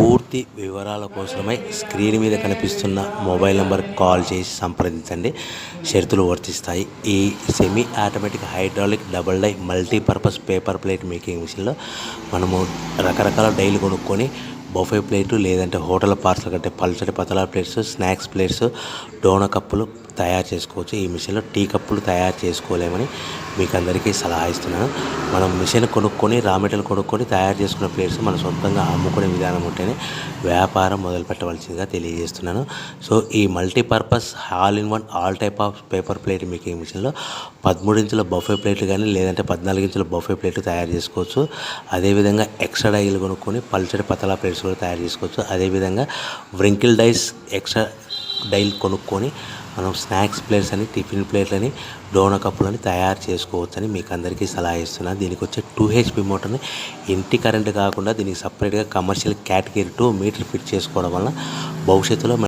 పూర్తి వివరాల కోసమై స్క్రీన్ మీద కనిపిస్తున్న మొబైల్ నెంబర్కి కాల్ చేసి సంప్రదించండి. షరతులు వర్తిస్తాయి. ఈ semi automatic hydraulic double die multipurpose paper plate making మిషన్లో మనము రకరకాల డైలు కొనుక్కొని బఫే ప్లేటు లేదంటే హోటల్ పార్సల్ కంటే పల్చటి పతలా ప్లేట్స్, స్నాక్స్ ప్లేట్స్, డోనా కప్పులు తయారు చేసుకోవచ్చు. ఈ మిషన్లో టీ కప్పులు తయారు చేసుకోలేమని మీకు అందరికీ సలహా ఇస్తున్నాను. మనం మిషన్ కొనుక్కొని రా మెటీరియల్ కొనుక్కొని తయారు చేసుకున్న ప్లేట్స్ మనం సొంతంగా అమ్ముకునే విధానం ఉంటేనే వ్యాపారం మొదలు పెట్టవలసిందిగా తెలియజేస్తున్నాను. సో ఈ multipurpose all in one all type of paper plate making మిషన్లో 13 ఇంచుల బఫే ప్లేట్లు కానీ లేదంటే 14 ఇంచుల బఫే ప్లేట్లు తయారు చేసుకోవచ్చు. అదేవిధంగా ఎక్స్ట్రా డైలు కొనుక్కొని పల్చటి పతలా ప్లేట్స్ కూడా తయారు చేసుకోవచ్చు. అదేవిధంగా వ్రింకిల్ డైస్ ఎక్స్ట్రా డైల్ కొనుక్కొని మనం స్నాక్స్ ప్లేట్స్ అని, టిఫిన్ ప్లేట్లని, డోనా కప్పులని తయారు చేసుకోవచ్చని మీకు అందరికీ సలహా ఇస్తున్నాను. దీనికి వచ్చే 2 HP మోటార్ని ఇంటి కరెంట్ కాకుండా దీనికి సపరేట్గా కమర్షియల్ కేటగిరీ 2 మీటర్ ఫిట్ చేసుకోవడం వల్ల భవిష్యత్తులో